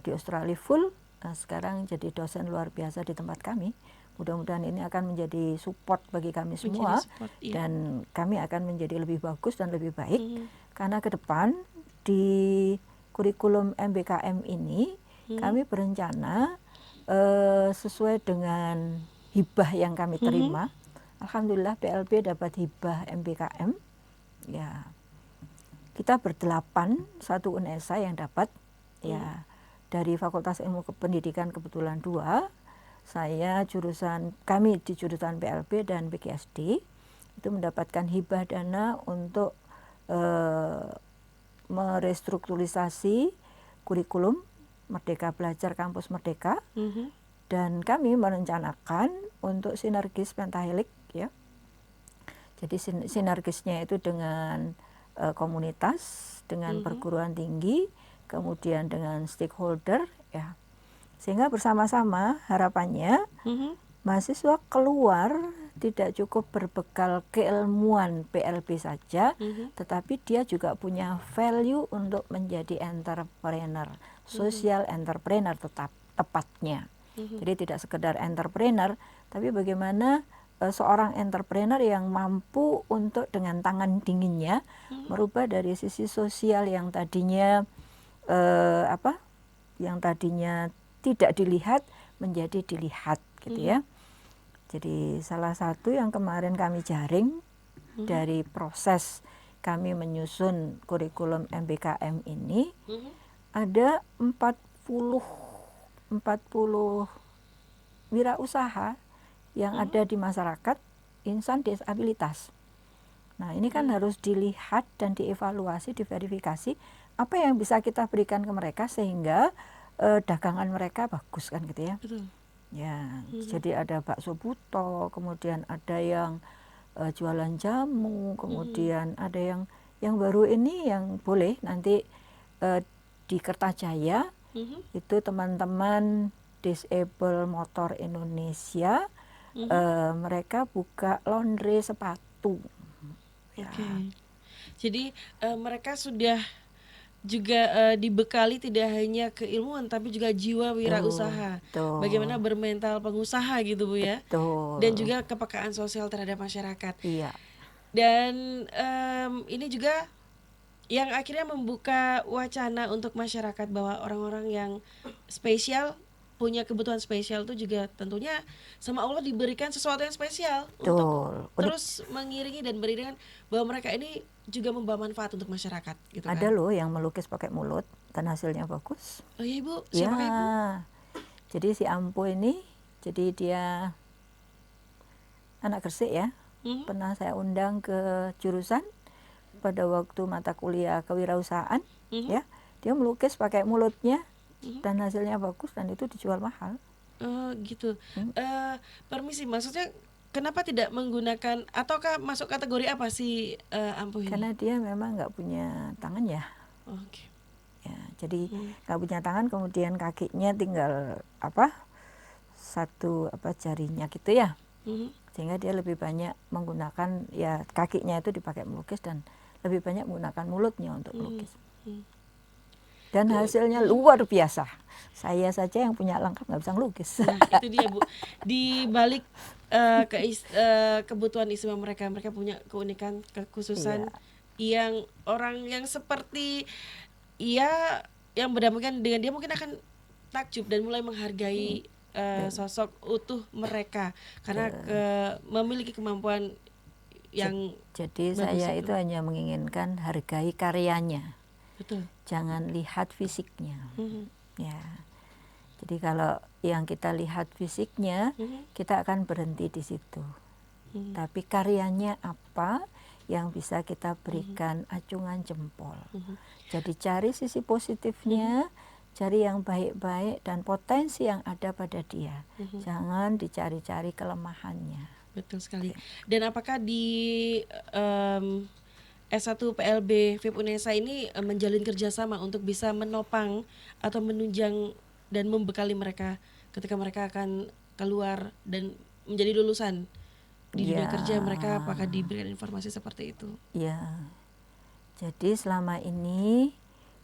di Australia full. Sekarang jadi dosen luar biasa di tempat kami. Mudah-mudahan ini akan menjadi support bagi kami semua, support, iya. dan kami akan menjadi lebih bagus dan lebih baik. Karena ke depan di kurikulum MBKM ini kami berencana sesuai dengan hibah yang kami terima. Alhamdulillah PLB dapat hibah MBKM. Ya, kita berdelapan, satu UNESA yang dapat ya, dari Fakultas Ilmu Pendidikan kebetulan 2. Kami di jurusan PLB dan PGSD itu mendapatkan hibah dana untuk merestrukturisasi kurikulum Merdeka Belajar Kampus Merdeka. Dan kami merencanakan untuk sinergis pentahelik ya. Jadi sinergisnya itu dengan komunitas, dengan perguruan tinggi, kemudian dengan stakeholder ya. Sehingga bersama-sama harapannya mahasiswa keluar tidak cukup berbekal keilmuan PLB saja, tetapi dia juga punya value untuk menjadi entrepreneur, social entrepreneur tepatnya. Jadi tidak sekedar entrepreneur, tapi bagaimana seorang entrepreneur yang mampu untuk dengan tangan dinginnya merubah dari sisi sosial yang tadinya tidak dilihat menjadi dilihat gitu ya. Jadi salah satu yang kemarin kami jaring dari proses kami menyusun kurikulum MBKM ini, ada 40 wirausaha yang ada di masyarakat insan disabilitas. Nah, ini kan harus dilihat dan dievaluasi, diverifikasi apa yang bisa kita berikan ke mereka sehingga dagangan mereka bagus kan gitu ya. Betul. Ya, jadi ada bakso buto, kemudian ada yang jualan jamu, kemudian ada yang baru ini yang boleh nanti di Kertajaya itu teman-teman Disable Motor Indonesia mereka buka laundry sepatu. Ya. Oke. Jadi mereka sudah juga dibekali tidak hanya keilmuan tapi juga jiwa wirausaha. Betul. Bagaimana bermental pengusaha gitu Bu ya. Betul. Dan juga kepekaan sosial terhadap masyarakat. Iya. Dan ini juga yang akhirnya membuka wacana untuk masyarakat bahwa orang-orang yang spesial, punya kebutuhan spesial itu juga tentunya sama Allah diberikan sesuatu yang spesial. Betul. Untuk terus mengiringi dan beriringan bahwa mereka ini juga membawa manfaat untuk masyarakat gitu Ada kan. loh yang melukis pakai mulut dan hasilnya bagus. Oh iya Ibu, Ya, siapa Ibu? jadi si Ampo ini, jadi dia anak Gresik ya. Pernah saya undang ke jurusan pada waktu mata kuliah kewirausahaan, ya. Dia melukis pakai mulutnya dan hasilnya bagus dan itu dijual mahal. Oh gitu. Permisi, maksudnya kenapa tidak menggunakan ataukah masuk kategori apa sih ampuh ini? Karena dia memang nggak punya tangan ya. Oke. Ya, jadi nggak punya tangan, kemudian kakinya tinggal satu jarinya gitu ya. Sehingga dia lebih banyak menggunakan ya kakinya itu dipakai melukis dan lebih banyak menggunakan mulutnya untuk melukis. Dan hasilnya luar biasa. Saya saja yang punya lengkap nggak bisa ngelukis. Nah, itu dia Bu. Di balik kebutuhan istimewa mereka punya keunikan, kekhususan yang orang yang seperti yang berdampingan dengan dia mungkin akan takjub dan mulai menghargai sosok utuh mereka karena memiliki kemampuan yang Jadi saya itu hanya menginginkan hargai karyanya. betul. Jangan lihat fisiknya. Ya. Jadi kalau yang kita lihat fisiknya, kita akan berhenti di situ. Tapi karyanya apa yang bisa kita berikan acungan jempol. Jadi cari sisi positifnya, cari yang baik-baik dan potensi yang ada pada dia. Jangan dicari-cari kelemahannya. Betul sekali. Dan apakah di S1 PLB FIP Unesa ini menjalin kerjasama untuk bisa menopang atau menunjang dan membekali mereka ketika mereka akan keluar dan menjadi lulusan di dunia kerja mereka, apakah diberikan informasi seperti itu? Ya, jadi selama ini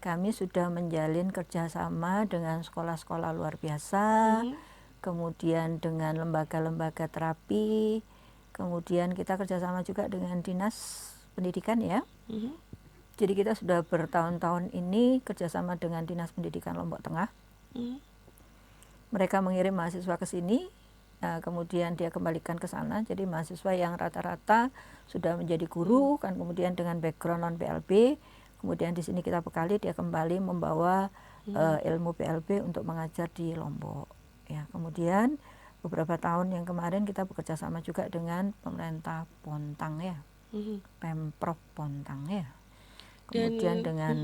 kami sudah menjalin kerjasama dengan sekolah-sekolah luar biasa, kemudian dengan lembaga-lembaga terapi, kemudian kita kerjasama juga dengan dinas pendidikan ya. Jadi kita sudah bertahun-tahun ini kerjasama dengan Dinas Pendidikan Lombok Tengah. Mereka mengirim mahasiswa ke sini, kemudian dia kembalikan ke sana. Jadi mahasiswa yang rata-rata sudah menjadi guru, kan kemudian dengan background non PLB, kemudian di sini kita bekali dia kembali membawa ilmu PLB untuk mengajar di Lombok. Ya, kemudian beberapa tahun yang kemarin kita bekerja sama juga dengan pemerintah Bontang ya. Pemprov Bontang ya, kemudian dengan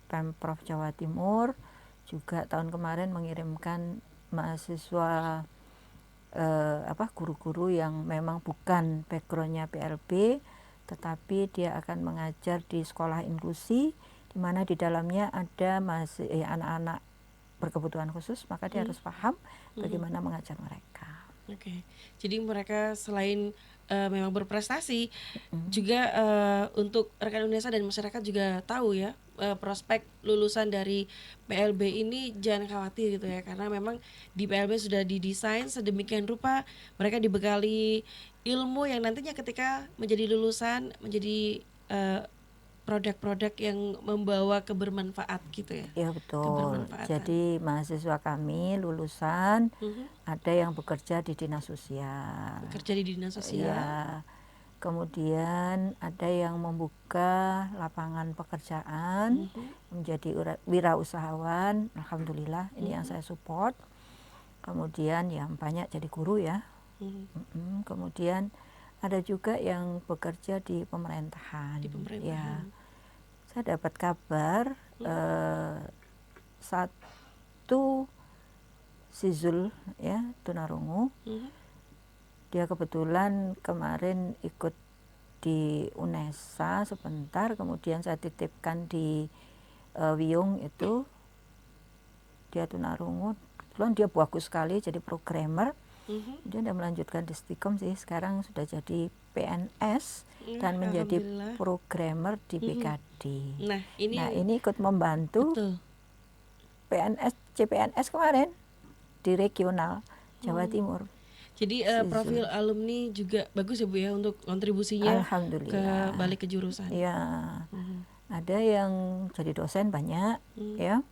Pemprov Jawa Timur juga tahun kemarin mengirimkan mahasiswa guru-guru yang memang bukan backgroundnya PLB, tetapi dia akan mengajar di sekolah inklusi di mana di dalamnya ada anak-anak berkebutuhan khusus, maka dia harus paham bagaimana mengajar mereka. Oke. Jadi mereka selain memang berprestasi, juga untuk rekan Unesa dan masyarakat juga tahu ya, prospek lulusan dari PLB ini jangan khawatir gitu ya, karena memang di PLB sudah didesain sedemikian rupa mereka dibekali ilmu yang nantinya ketika menjadi lulusan menjadi produk-produk yang membawa kebermanfaat gitu ya. Ya betul. Jadi mahasiswa kami lulusan ada yang bekerja di dinas sosial. Bekerja di dinas sosial. Ya. Kemudian ada yang membuka lapangan pekerjaan, menjadi wirausahawan. Alhamdulillah ini yang saya support. Kemudian yang banyak jadi guru ya. Kemudian ada juga yang bekerja di pemerintahan. Di pemerintahan. Ya. Saya dapat kabar satu Sizul ya tunarungu, dia kebetulan kemarin ikut di Unesa sebentar, kemudian saya titipkan di Wiyung itu, dia tunarungu, kebetulan dia bagus sekali jadi programmer. Dia udah melanjutkan di Stikom sih, sekarang sudah jadi PNS dan menjadi programmer di BKD. Nah ini ikut membantu PNS CPNS kemarin di regional Jawa Timur. Jadi profil alumni juga bagus ya Bu ya untuk kontribusinya ke balik ke jurusan. Ya, ada yang jadi dosen banyak ya,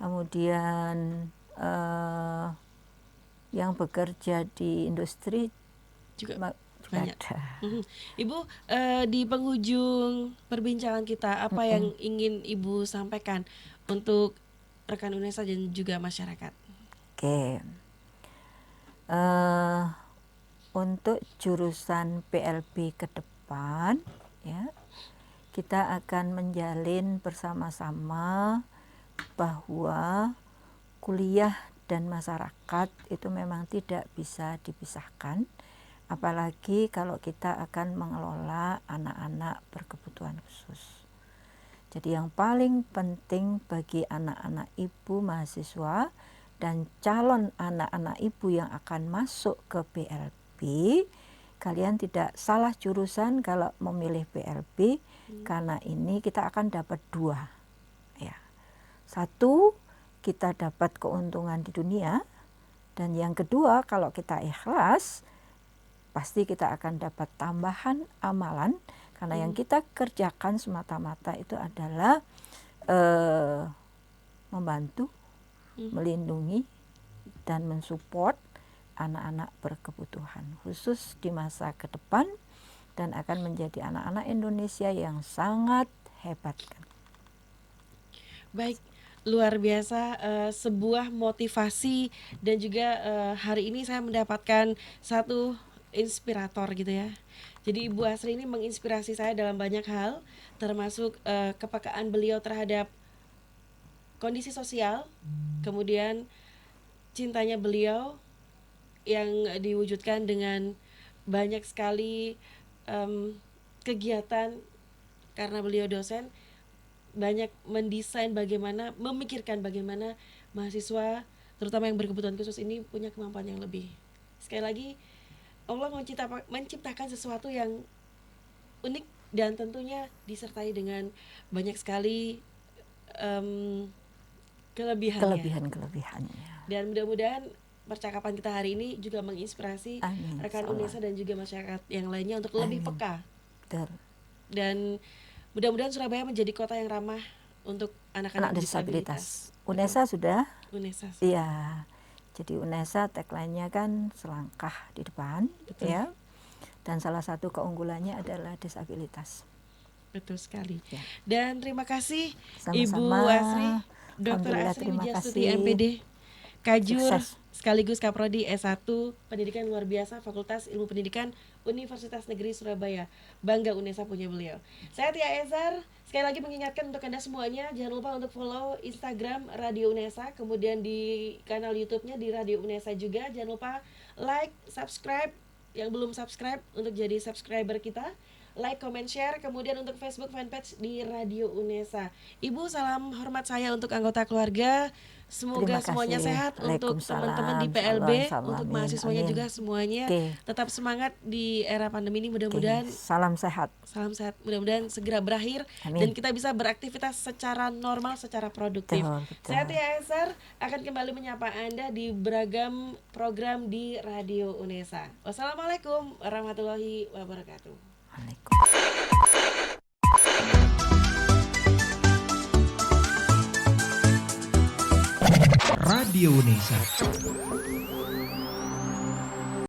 kemudian yang bekerja di industri juga banyak. Ada. Ibu, di penghujung perbincangan kita, apa yang ingin Ibu sampaikan untuk rekan Unesa dan juga masyarakat? Oke. Untuk jurusan PLB ke depan, ya, kita akan menjalin bersama-sama bahwa kuliah dan masyarakat itu memang tidak bisa dipisahkan, apalagi kalau kita akan mengelola anak-anak berkebutuhan khusus. Jadi yang paling penting bagi anak-anak ibu mahasiswa dan calon anak-anak ibu yang akan masuk ke PLB, kalian tidak salah jurusan kalau memilih PLB, karena ini kita akan dapat dua. Ya. Satu, kita dapat keuntungan di dunia, dan yang kedua, kalau kita ikhlas, pasti kita akan dapat tambahan amalan, karena yang kita kerjakan semata-mata itu adalah membantu, melindungi, dan mensupport anak-anak berkebutuhan khusus di masa ke depan, dan akan menjadi anak-anak Indonesia yang sangat hebat. Baik, luar biasa, sebuah motivasi dan juga hari ini saya mendapatkan satu inspirator gitu ya. Jadi Ibu Asri ini menginspirasi saya dalam banyak hal, termasuk kepekaan beliau terhadap kondisi sosial, kemudian cintanya beliau yang diwujudkan dengan banyak sekali kegiatan, karena beliau dosen, banyak mendesain bagaimana, memikirkan bagaimana mahasiswa terutama yang berkebutuhan khusus ini punya kemampuan yang lebih. Sekali lagi, Allah menciptakan sesuatu yang unik dan tentunya disertai dengan banyak sekali Kelebihannya. Dan mudah-mudahan percakapan kita hari ini juga menginspirasi rekan UNESA dan juga masyarakat yang lainnya untuk lebih peka. Betul. Dan mudah-mudahan Surabaya menjadi kota yang ramah untuk anak-anak disabilitas. UNESA sudah? UNESA. Iya. Jadi UNESA tagline-nya kan selangkah di depan. Betul. Ya. Dan salah satu keunggulannya adalah disabilitas. Betul sekali. Ya. Dan terima kasih Sama-sama. Ibu Asri, Dr. Asri Wijastuti MPD, Kajur, Sukses. sekaligus Kaprodi S1 Pendidikan Luar Biasa Fakultas Ilmu Pendidikan Universitas Negeri Surabaya. Bangga UNESA punya beliau. Saya Tia Ezar, sekali lagi mengingatkan untuk Anda semuanya, jangan lupa untuk follow Instagram Radio UNESA, kemudian di kanal YouTube-nya di Radio UNESA juga. Jangan lupa like, subscribe, yang belum subscribe untuk jadi subscriber kita. Like, comment, share, kemudian untuk Facebook fanpage di Radio UNESA. Ibu, salam hormat saya untuk anggota keluarga. Semoga semuanya sehat untuk teman-teman di PLB, untuk mahasiswanya juga semuanya tetap semangat di era pandemi ini. Mudah-mudahan salam sehat. Salam sehat. Mudah-mudahan segera berakhir. Amin. Dan kita bisa beraktivitas secara normal, secara produktif. Betul. Saya Tia Ezar akan kembali menyapa Anda di beragam program di Radio UNESA. Wassalamualaikum warahmatullahi wabarakatuh. Radio UNESA.